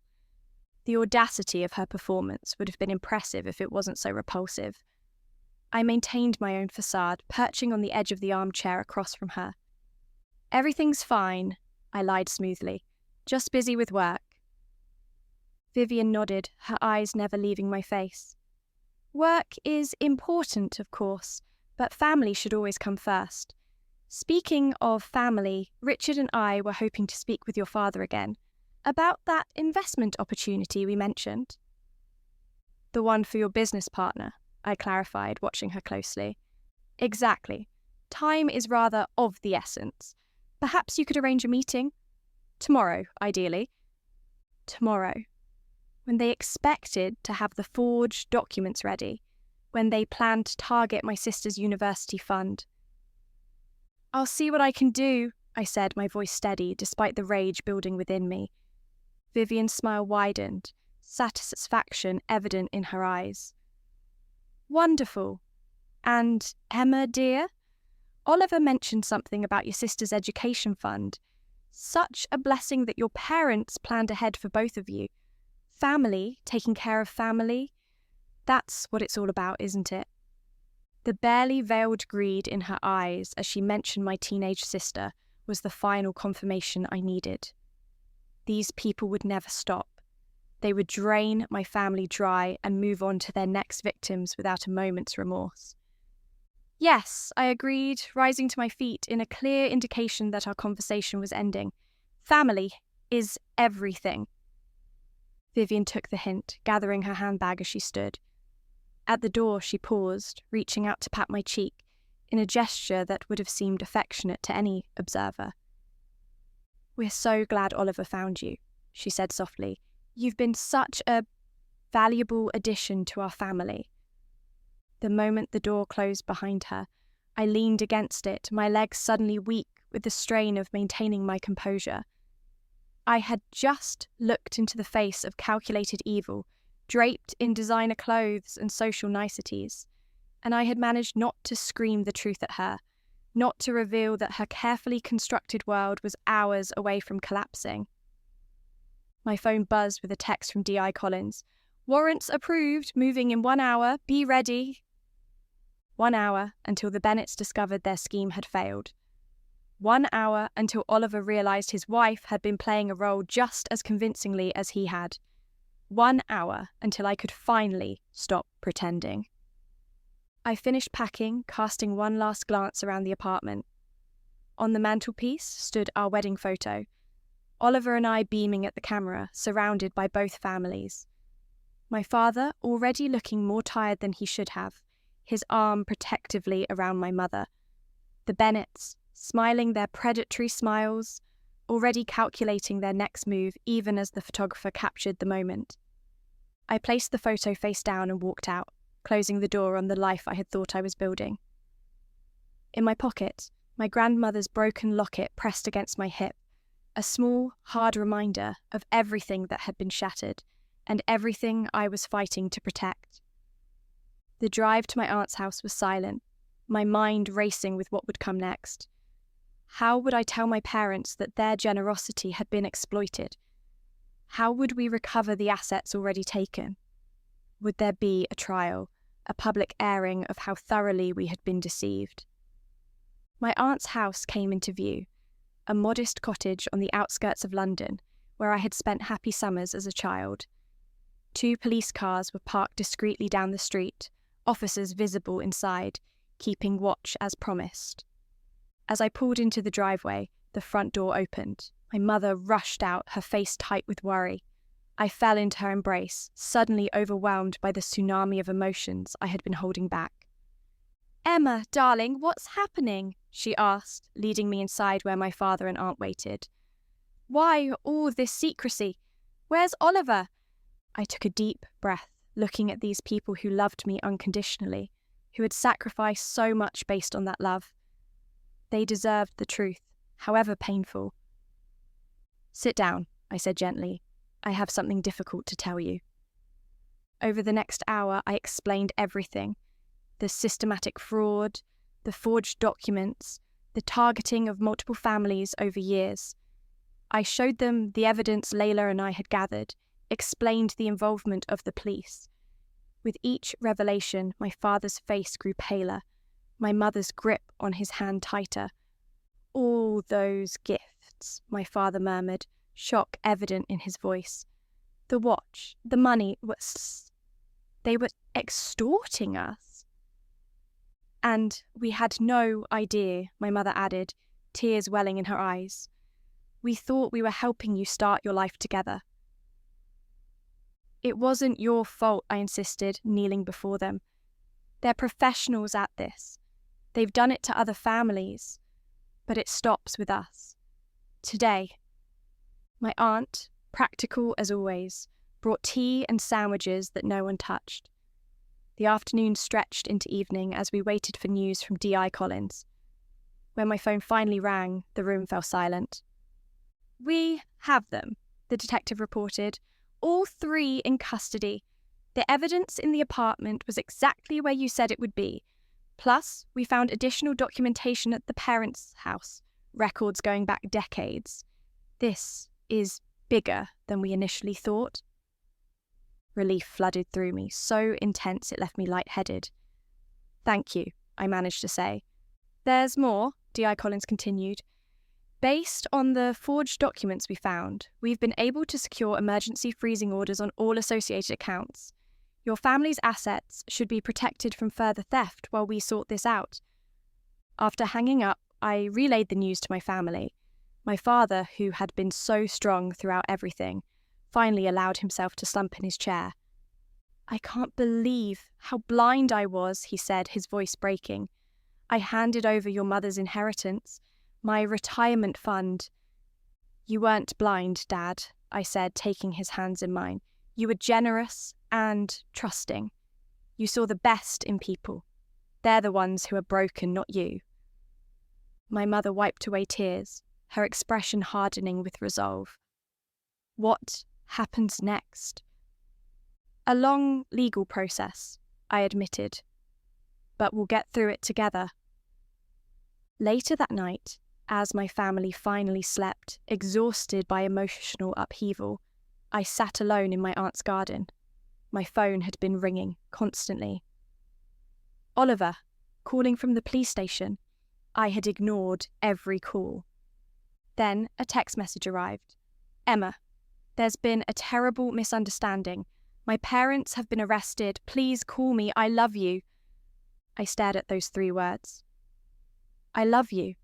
S1: The audacity of her performance would have been impressive if it wasn't so repulsive. I maintained my own facade, perching on the edge of the armchair across from her. Everything's fine, I lied smoothly. Just busy with work. Vivian nodded, her eyes never leaving my face. Work is important, of course, but family should always come first. Speaking of family, Richard and I were hoping to speak with your father again, about that investment opportunity we mentioned. The one for your business partner, I clarified, watching her closely. Exactly. Time is rather of the essence. Perhaps you could arrange a meeting? Tomorrow, ideally. Tomorrow. When they expected to have the forged documents ready, when they planned to target my sister's university fund. I'll see what I can do, I said, my voice steady despite the rage building within me. Vivian's smile widened, satisfaction evident in her eyes. Wonderful. And Emma, dear? Oliver mentioned something about your sister's education fund. Such a blessing that your parents planned ahead for both of you. Family, taking care of family. That's what it's all about, isn't it? The barely veiled greed in her eyes as she mentioned my teenage sister was the final confirmation I needed. These people would never stop. They would drain my family dry and move on to their next victims without a moment's remorse. Yes, I agreed, rising to my feet in a clear indication that our conversation was ending. Family is everything. Vivian took the hint, gathering her handbag as she stood. At the door, she paused, reaching out to pat my cheek, in a gesture that would have seemed affectionate to any observer. We're so glad Oliver found you, she said softly. You've been such a valuable addition to our family. The moment the door closed behind her, I leaned against it, my legs suddenly weak with the strain of maintaining my composure. I had just looked into the face of calculated evil, draped in designer clothes and social niceties, and I had managed not to scream the truth at her, not to reveal that her carefully constructed world was hours away from collapsing. My phone buzzed with a text from D.I. Collins. Warrants approved, moving in 1 hour, be ready. 1 hour until the Bennets discovered their scheme had failed. 1 hour until Oliver realised his wife had been playing a role just as convincingly as he had. 1 hour until I could finally stop pretending. I finished packing, casting one last glance around the apartment. On the mantelpiece stood our wedding photo, Oliver and I beaming at the camera, surrounded by both families. My father already looking more tired than he should have, his arm protectively around my mother. The Bennets, smiling their predatory smiles, already calculating their next move even as the photographer captured the moment. I placed the photo face down and walked out, closing the door on the life I had thought I was building. In my pocket, my grandmother's broken locket pressed against my hip, a small, hard reminder of everything that had been shattered and everything I was fighting to protect. The drive to my aunt's house was silent, my mind racing with what would come next. How would I tell my parents that their generosity had been exploited? How would we recover the assets already taken? Would there be a trial, a public airing of how thoroughly we had been deceived? My aunt's house came into view, a modest cottage on the outskirts of London, where I had spent happy summers as a child. 2 police cars were parked discreetly down the street, officers visible inside, keeping watch as promised. As I pulled into the driveway, the front door opened. My mother rushed out, her face tight with worry. I fell into her embrace, suddenly overwhelmed by the tsunami of emotions I had been holding back. Emma, darling, what's happening? She asked, leading me inside where my father and aunt waited. Why all this secrecy? Where's Oliver? I took a deep breath, looking at these people who loved me unconditionally, who had sacrificed so much based on that love. They deserved the truth, however painful. "Sit down," I said gently. "I have something difficult to tell you." Over the next hour, I explained everything: the systematic fraud, the forged documents, the targeting of multiple families over years. I showed them the evidence Layla and I had gathered, explained the involvement of the police. With each revelation, my father's face grew paler, my mother's grip on his hand tighter. "All those gifts," my father murmured, shock evident in his voice. "The watch, the money, they were extorting us." "And we had no idea," my mother added, tears welling in her eyes. "We thought we were helping you start your life together." "It wasn't your fault," I insisted, kneeling before them. "They're professionals at this. They've done it to other families. But it stops with us. Today." My aunt, practical as always, brought tea and sandwiches that no one touched. The afternoon stretched into evening as we waited for news from D.I. Collins. When my phone finally rang, the room fell silent. "We have them," the detective reported. "All three in custody. The evidence in the apartment was exactly where you said it would be. Plus, we found additional documentation at the parents' house, records going back decades. This is bigger than we initially thought." Relief flooded through me, so intense it left me lightheaded. "Thank you," I managed to say. "There's more," D.I. Collins continued. "Based on the forged documents we found, we've been able to secure emergency freezing orders on all associated accounts. Your family's assets should be protected from further theft while we sort this out." After hanging up, I relayed the news to my family. My father, who had been so strong throughout everything, finally allowed himself to slump in his chair. "I can't believe how blind I was," he said, his voice breaking. "I handed over your mother's inheritance, my retirement fund." "You weren't blind, Dad," I said, taking his hands in mine. "You were generous and trusting. You saw the best in people. They're the ones who are broken, not you." My mother wiped away tears, her expression hardening with resolve. "What happens next?" "A long legal process," I admitted. "But we'll get through it together." Later that night, as my family finally slept, exhausted by emotional upheaval, I sat alone in my aunt's garden. My phone had been ringing constantly. "Oliver," calling from the police station. I had ignored every call. Then a text message arrived. "Emma, there's been a terrible misunderstanding. My parents have been arrested. Please call me. I love you." I stared at those 3 words. "I love you."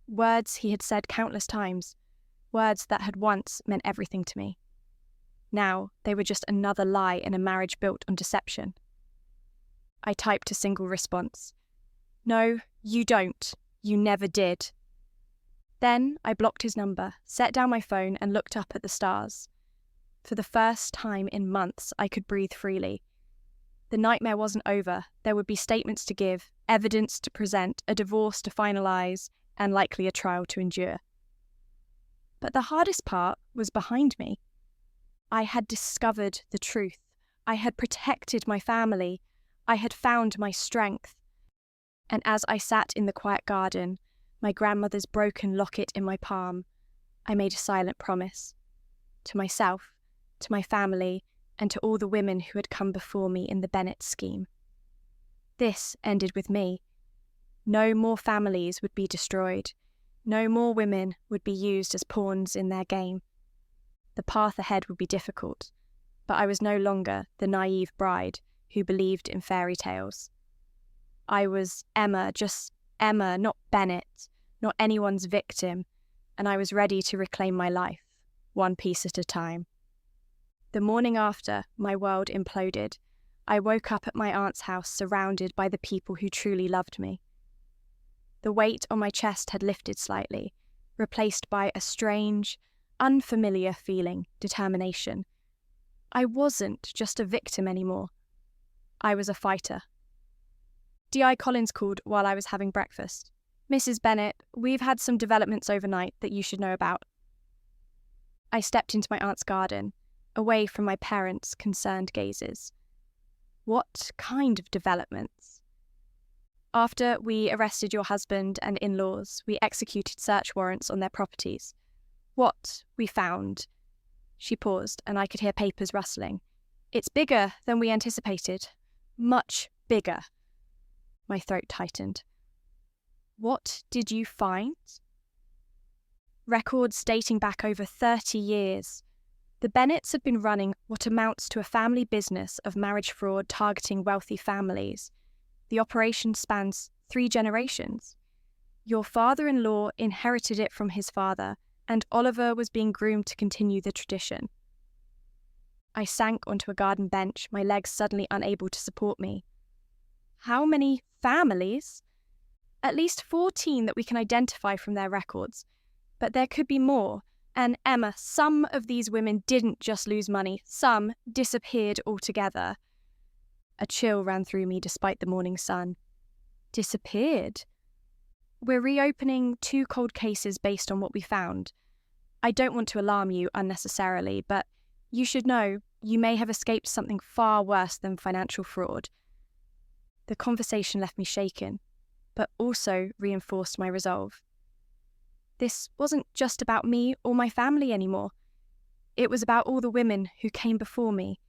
S1: Words he had said countless times. Words that had once meant everything to me. Now they were just another lie in a marriage built on deception. I typed a single response. "No, you don't. You never did." Then I blocked his number, set down my phone and looked up at the stars. For the first time in months, I could breathe freely. The nightmare wasn't over. There would be statements to give, evidence to present, a divorce to finalise, and likely a trial to endure. But the hardest part was behind me. I had discovered the truth. I had protected my family. I had found my strength. And as I sat in the quiet garden, my grandmother's broken locket in my palm, I made a silent promise. To myself, to my family, and to all the women who had come before me in the Bennett scheme. This ended with me. No more families would be destroyed. No more women would be used as pawns in their game. The path ahead would be difficult, but I was no longer the naive bride who believed in fairy tales. I was Emma, just Emma, not Bennett, not anyone's victim, and I was ready to reclaim my life, one piece at a time. The morning after, my world imploded. I woke up at my aunt's house surrounded by the people who truly loved me. The weight on my chest had lifted slightly, replaced by a strange, unfamiliar feeling, determination. I wasn't just a victim anymore. I was a fighter. D.I. Collins called while I was having breakfast. "Mrs. Bennet, we've had some developments overnight that you should know about." I stepped into my aunt's garden, away from my parents' concerned gazes. "What kind of developments?" "After we arrested your husband and in-laws, we executed search warrants on their properties. What we found..." She paused, and I could hear papers rustling. "It's bigger than we anticipated. Much bigger." My throat tightened. "What did you find?" "Records dating back over 30 years. The Bennets have been running what amounts to a family business of marriage fraud targeting wealthy families. The operation spans 3 generations. Your father-in-law inherited it from his father, and Oliver was being groomed to continue the tradition." I sank onto a garden bench, my legs suddenly unable to support me. "How many families?" "At least 14 that we can identify from their records. But there could be more. And Emma, some of these women didn't just lose money. Some disappeared altogether." A chill ran through me despite the morning sun. "Disappeared?" "We're reopening 2 cold cases based on what we found. I don't want to alarm you unnecessarily, but you should know you may have escaped something far worse than financial fraud." The conversation left me shaken, but also reinforced my resolve. This wasn't just about me or my family anymore. It was about all the women who came before me,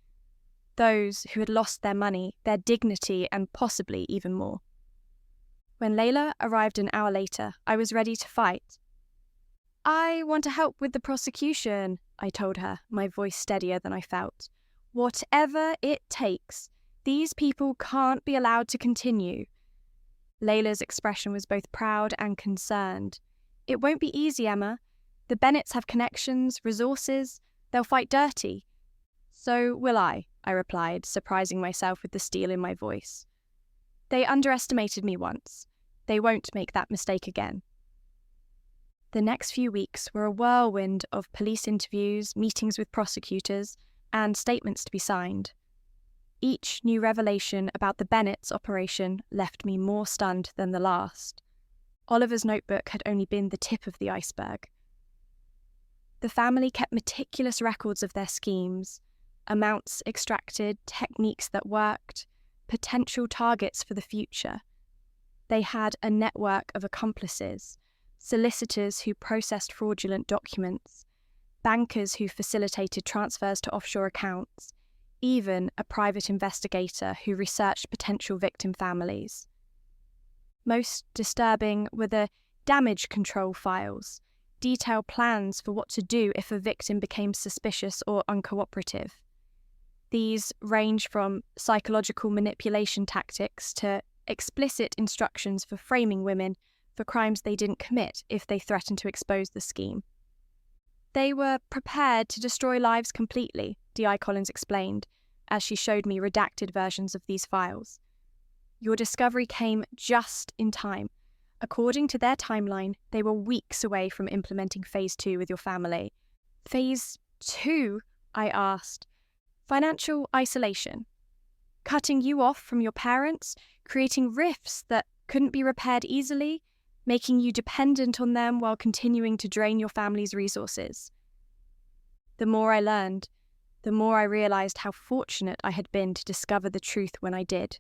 S1: those who had lost their money, their dignity, and possibly even more. When Layla arrived an hour later, I was ready to fight. "I want to help with the prosecution," I told her, my voice steadier than I felt. "Whatever it takes. These people can't be allowed to continue." Layla's expression was both proud and concerned. "It won't be easy, Emma. The Bennets have connections, resources. They'll fight dirty." "So will I replied, surprising myself with the steel in my voice. "They underestimated me once. They won't make that mistake again." The next few weeks were a whirlwind of police interviews, meetings with prosecutors, and statements to be signed. Each new revelation about the Bennets' operation left me more stunned than the last. Oliver's notebook had only been the tip of the iceberg. The family kept meticulous records of their schemes, amounts extracted, techniques that worked, potential targets for the future. They had a network of accomplices, solicitors who processed fraudulent documents, bankers who facilitated transfers to offshore accounts, even a private investigator who researched potential victim families. Most disturbing were the damage control files, detailed plans for what to do if a victim became suspicious or uncooperative. These range from psychological manipulation tactics to explicit instructions for framing women for crimes they didn't commit if they threatened to expose the scheme. They were prepared to destroy lives completely, D.I. Collins explained, as she showed me redacted versions of these files. Your discovery came just in time. According to their timeline, they were weeks away from implementing Phase 2 with your family. Phase 2? I asked. Financial isolation. Cutting you off from your parents, creating rifts that couldn't be repaired easily, making you dependent on them while continuing to drain your family's resources. The more I learned, the more I realized how fortunate I had been to discover the truth when I did,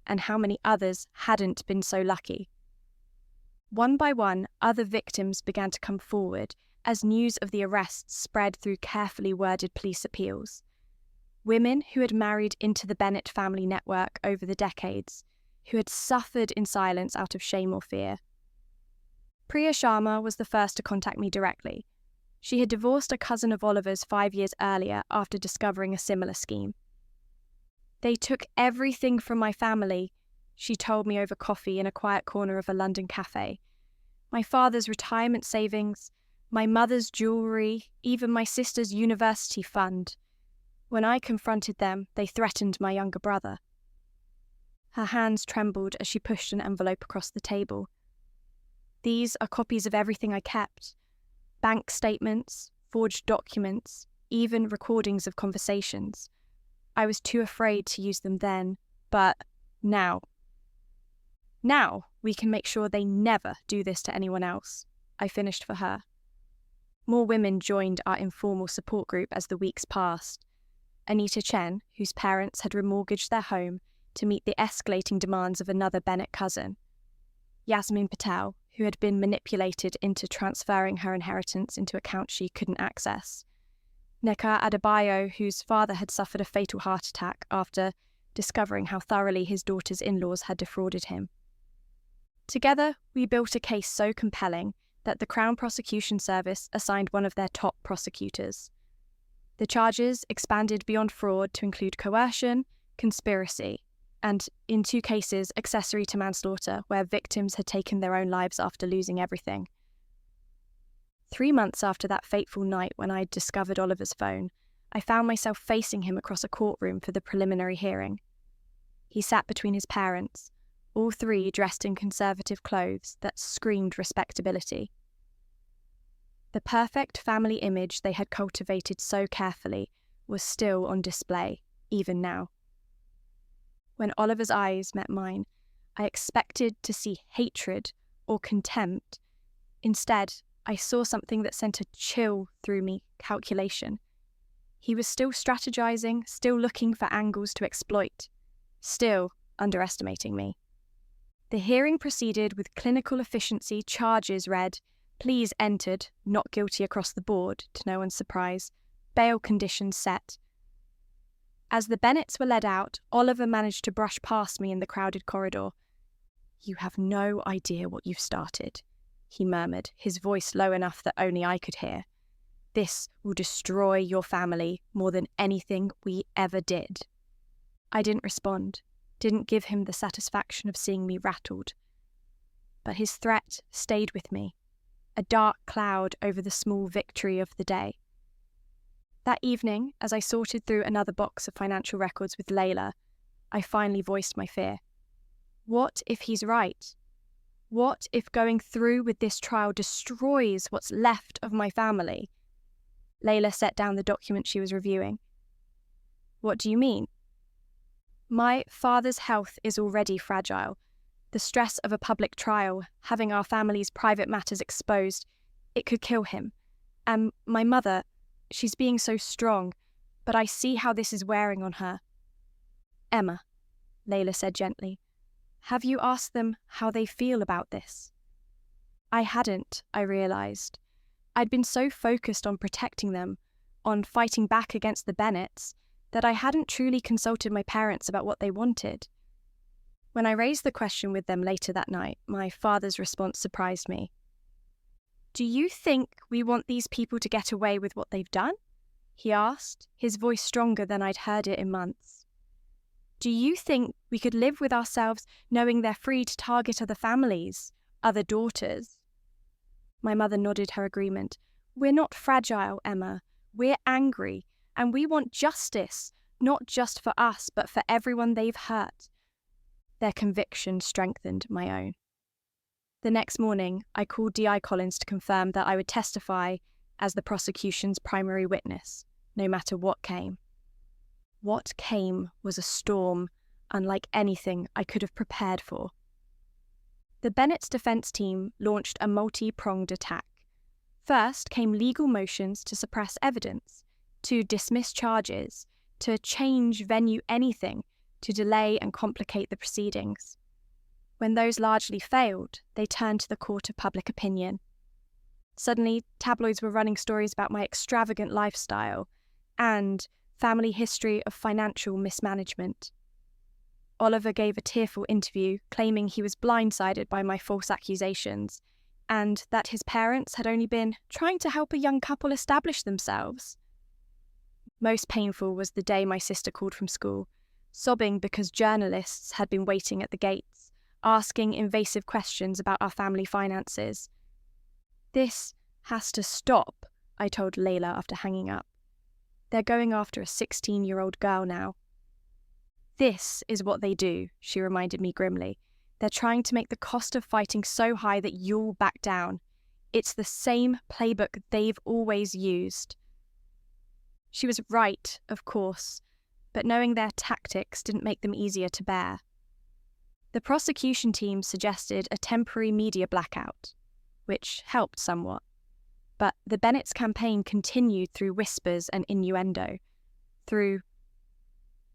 S1: and how many others hadn't been so lucky. One by one, other victims began to come forward as news of the arrests spread through carefully worded police appeals. Women who had married into the Bennet family network over the decades, who had suffered in silence out of shame or fear. Priya Sharma was the first to contact me directly. She had divorced a cousin of Oliver's 5 years earlier after discovering a similar scheme. They took everything from my family, she told me over coffee in a quiet corner of a London cafe. My father's retirement savings, my mother's jewellery, even my sister's university fund. When I confronted them, they threatened my younger brother. Her hands trembled as she pushed an envelope across the table. These are copies of everything I kept. Bank statements, forged documents, even recordings of conversations. I was too afraid to use them then, but now. Now we can make sure they never do this to anyone else, I finished for her. More women joined our informal support group as the weeks passed. Anita Chen, whose parents had remortgaged their home to meet the escalating demands of another Bennett cousin. Yasmin Patel, who had been manipulated into transferring her inheritance into accounts she couldn't access. Neka Adebayo, whose father had suffered a fatal heart attack after discovering how thoroughly his daughter's in-laws had defrauded him. Together, we built a case so compelling that the Crown Prosecution Service assigned one of their top prosecutors. The charges expanded beyond fraud to include coercion, conspiracy, and, in 2 cases, accessory to manslaughter, where victims had taken their own lives after losing everything. 3 months after that fateful night when I discovered Oliver's phone, I found myself facing him across a courtroom for the preliminary hearing. He sat between his parents, all 3 dressed in conservative clothes that screamed respectability. The perfect family image they had cultivated so carefully was still on display, even now. When Oliver's eyes met mine, I expected to see hatred or contempt. Instead, I saw something that sent a chill through me, calculation. He was still strategizing, still looking for angles to exploit, still underestimating me. The hearing proceeded with clinical efficiency. Charges read, pleas entered, not guilty across the board, to no one's surprise, bail conditions set. As the Bennetts were led out, Oliver managed to brush past me in the crowded corridor. "You have no idea what you've started," he murmured, his voice low enough that only I could hear. "This will destroy your family more than anything we ever did." I didn't respond, didn't give him the satisfaction of seeing me rattled. But his threat stayed with me, a dark cloud over the small victory of the day. That evening, as I sorted through another box of financial records with Layla, I finally voiced my fear. What if he's right? What if going through with this trial destroys what's left of my family? Layla set down the document she was reviewing. "What do you mean?" "My father's health is already fragile. The stress of a public trial, having our family's private matters exposed, it could kill him. And my mother, she's being so strong, but I see how this is wearing on her." "Emma," Layla said gently, "have you asked them how they feel about this?" I hadn't, I realised. I'd been so focused on protecting them, on fighting back against the Bennetts, that I hadn't truly consulted my parents about what they wanted. When I raised the question with them later that night, my father's response surprised me. "Do you think we want these people to get away with what they've done?" he asked, his voice stronger than I'd heard it in months. "Do you think we could live with ourselves knowing they're free to target other families, other daughters?" My mother nodded her agreement. "We're not fragile, Emma. We're angry, and we want justice, not just for us, but for everyone they've hurt." Their conviction strengthened my own. The next morning, I called D.I. Collins to confirm that I would testify as the prosecution's primary witness, no matter what came. What came was a storm unlike anything I could have prepared for. The Bennett's defense team launched a multi-pronged attack. First came legal motions to suppress evidence, to dismiss charges, to change venue anything, to delay and complicate the proceedings. When those largely failed, they turned to the court of public opinion. Suddenly, tabloids were running stories about my extravagant lifestyle and family history of financial mismanagement. Oliver gave a tearful interview, claiming he was blindsided by my false accusations, and that his parents had only been trying to help a young couple establish themselves. Most painful was the day my sister called from school, sobbing because journalists had been waiting at the gates, asking invasive questions about our family finances. "This has to stop," I told Layla after hanging up. "They're going after a 16-year-old girl now." "This is what they do," she reminded me grimly. "They're trying to make the cost of fighting so high that you'll back down. It's the same playbook they've always used." She was right, of course, but knowing their tactics didn't make them easier to bear. The prosecution team suggested a temporary media blackout, which helped somewhat, but the Bennett's campaign continued through whispers and innuendo, through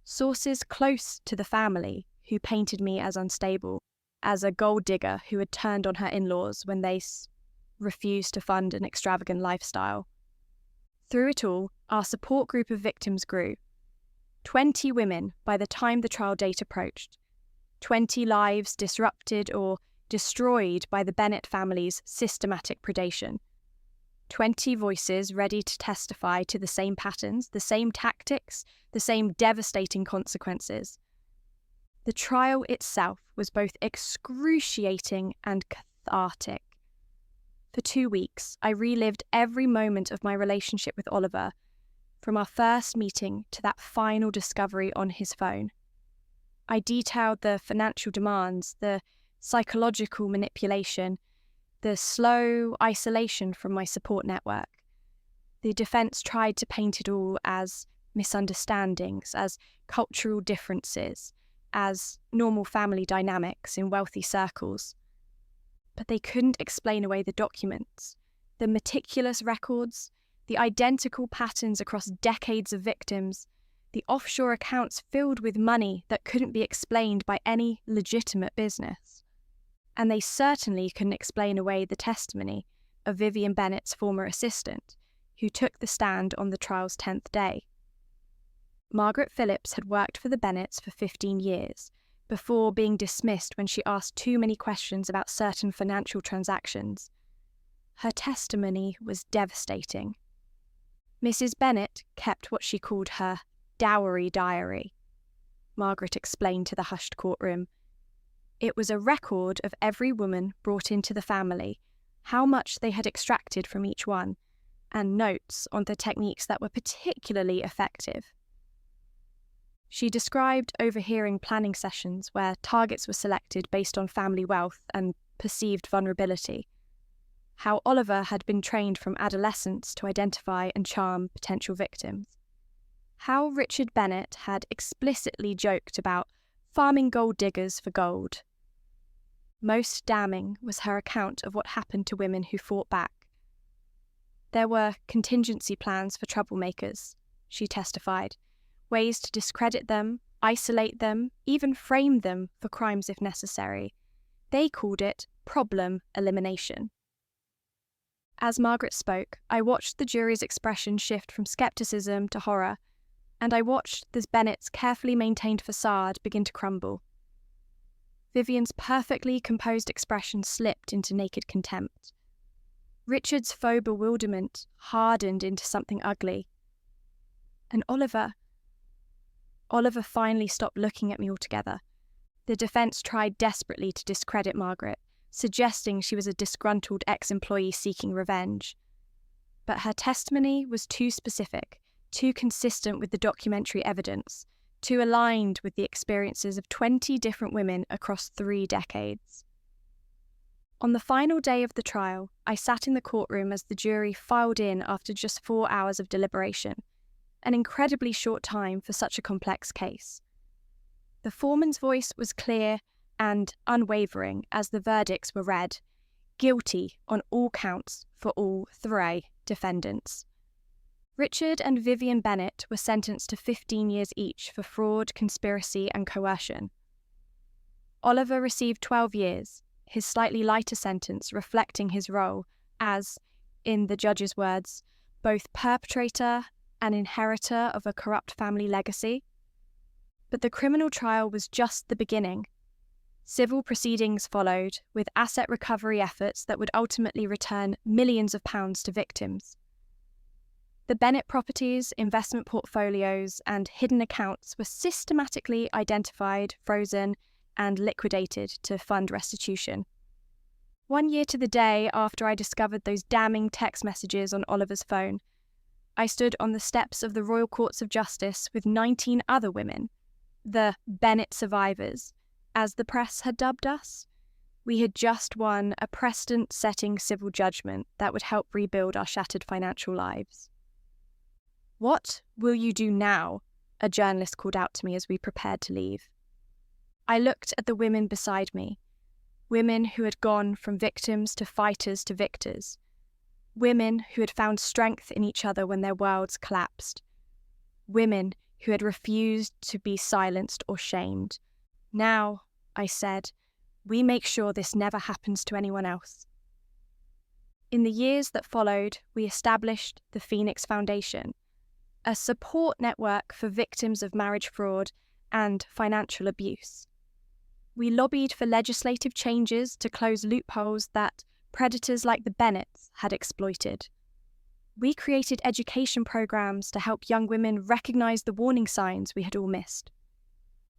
S1: sources close to the family who painted me as unstable, as a gold digger who had turned on her in-laws when they refused to fund an extravagant lifestyle. Through it all, our support group of victims grew. 20 women by the time the trial date approached. 20 lives disrupted or destroyed by the Bennett family's systematic predation. 20 voices ready to testify to the same patterns, the same tactics, the same devastating consequences. The trial itself was both excruciating and cathartic. For 2 weeks, I relived every moment of my relationship with Oliver, from our first meeting to that final discovery on his phone. I detailed the financial demands, the psychological manipulation, the slow isolation from my support network. The defence tried to paint it all as misunderstandings, as cultural differences, as normal family dynamics in wealthy circles. But they couldn't explain away the documents, the meticulous records, the identical patterns across decades of victims, the offshore accounts filled with money that couldn't be explained by any legitimate business. And they certainly couldn't explain away the testimony of Vivian Bennett's former assistant, who took the stand on the trial's 10th day. Margaret Phillips had worked for the Bennetts for 15 years, before being dismissed when she asked too many questions about certain financial transactions. Her testimony was devastating. Mrs. Bennett kept what she called her Dowry diary. Margaret explained to the hushed courtroom. It was a record of every woman brought into the family, how much they had extracted from each one, and notes on the techniques that were particularly effective. She described overhearing planning sessions where targets were selected based on family wealth and perceived vulnerability, how Oliver had been trained from adolescence to identify and charm potential victims, how Richard Bennett had explicitly joked about farming gold diggers for gold. Most damning was her account of what happened to women who fought back. There were contingency plans for troublemakers, she testified, ways to discredit them, isolate them, even frame them for crimes if necessary. They called it problem elimination. As Margaret spoke, I watched the jury's expression shift from skepticism to horror, and I watched the Bennett's carefully maintained facade begin to crumble. Vivian's perfectly composed expression slipped into naked contempt. Richard's faux bewilderment hardened into something ugly. And Oliver finally stopped looking at me altogether. The defence tried desperately to discredit Margaret, suggesting she was a disgruntled ex-employee seeking revenge. But her testimony was too specific, too consistent with the documentary evidence, too aligned with the experiences of 20 different women across 3 decades. On the final day of the trial, I sat in the courtroom as the jury filed in after just 4 hours of deliberation, an incredibly short time for such a complex case. The foreman's voice was clear and unwavering as the verdicts were read, guilty on all counts for all 3 defendants. Richard and Vivian Bennett were sentenced to 15 years each for fraud, conspiracy, and coercion. Oliver received 12 years, his slightly lighter sentence reflecting his role as, in the judge's words, both perpetrator and inheritor of a corrupt family legacy. But the criminal trial was just the beginning. Civil proceedings followed, with asset recovery efforts that would ultimately return millions of pounds to victims. The Bennett properties, investment portfolios, and hidden accounts were systematically identified, frozen, and liquidated to fund restitution. 1 year to the day after I discovered those damning text messages on Oliver's phone, I stood on the steps of the Royal Courts of Justice with 19 other women, the Bennett survivors, as the press had dubbed us. We had just won a precedent-setting civil judgment that would help rebuild our shattered financial lives. "What will you do now?" a journalist called out to me as we prepared to leave. I looked at the women beside me, women who had gone from victims to fighters to victors, women who had found strength in each other when their worlds collapsed, women who had refused to be silenced or shamed. "Now," I said, "we make sure this never happens to anyone else." In the years that followed, we established the Phoenix Foundation, a support network for victims of marriage fraud and financial abuse. We lobbied for legislative changes to close loopholes that predators like the Bennetts had exploited. We created education programs to help young women recognize the warning signs we had all missed.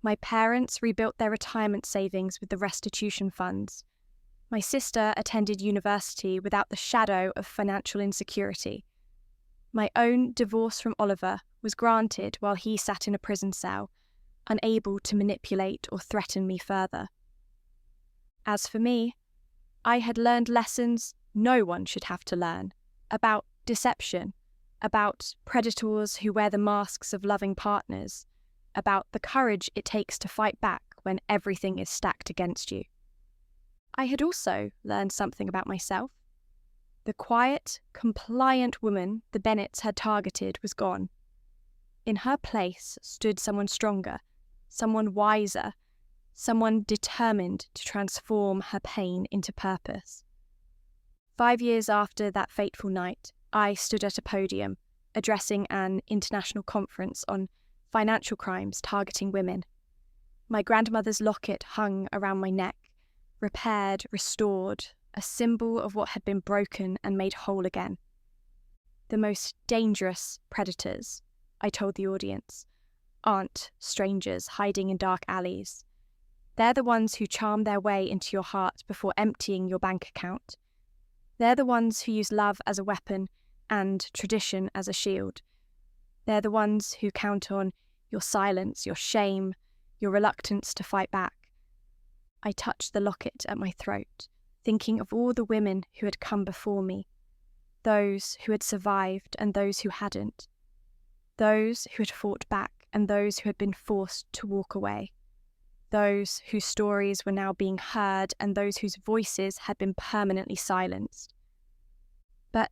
S1: My parents rebuilt their retirement savings with the restitution funds. My sister attended university without the shadow of financial insecurity. My own divorce from Oliver was granted while he sat in a prison cell, unable to manipulate or threaten me further. As for me, I had learned lessons no one should have to learn, about deception, about predators who wear the masks of loving partners, about the courage it takes to fight back when everything is stacked against you. I had also learned something about myself. The quiet, compliant woman the Bennetts had targeted was gone. In her place stood someone stronger, someone wiser, someone determined to transform her pain into purpose. 5 years after that fateful night, I stood at a podium, addressing an international conference on financial crimes targeting women. My grandmother's locket hung around my neck, repaired, restored, a symbol of what had been broken and made whole again. The most dangerous predators, I told the audience, aren't strangers hiding in dark alleys. They're the ones who charm their way into your heart before emptying your bank account. They're the ones who use love as a weapon and tradition as a shield. They're the ones who count on your silence, your shame, your reluctance to fight back. I touched the locket at my throat, thinking of all the women who had come before me, those who had survived and those who hadn't, those who had fought back and those who had been forced to walk away, those whose stories were now being heard and those whose voices had been permanently silenced. But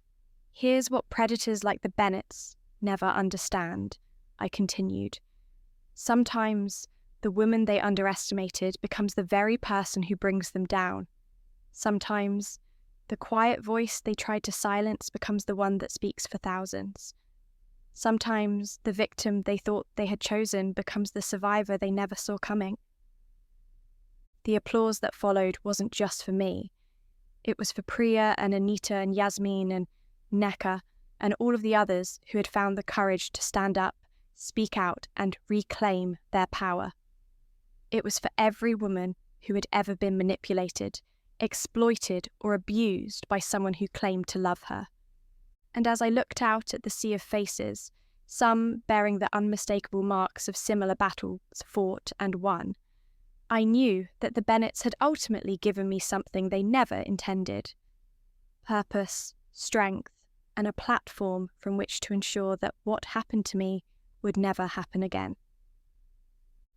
S1: here's what predators like the Bennetts never understand, I continued. Sometimes the woman they underestimated becomes the very person who brings them down. Sometimes the quiet voice they tried to silence becomes the one that speaks for thousands. Sometimes the victim they thought they had chosen becomes the survivor they never saw coming. The applause that followed wasn't just for me. It was for Priya and Anita and Yasmin and Neka and all of the others who had found the courage to stand up, speak out, and reclaim their power. It was for every woman who had ever been manipulated, exploited, or abused by someone who claimed to love her. And as I looked out at the sea of faces, some bearing the unmistakable marks of similar battles fought and won, I knew that the Bennetts had ultimately given me something they never intended: purpose, strength, and a platform from which to ensure that what happened to me would never happen again.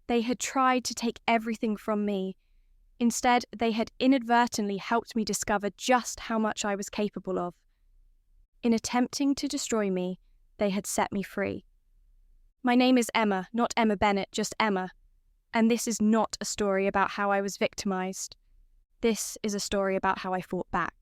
S1: They had tried to take everything from me. Instead, they had inadvertently helped me discover just how much I was capable of. In attempting to destroy me, they had set me free. My name is Emma, not Emma Bennett, just Emma. And this is not a story about how I was victimized. This is a story about how I fought back.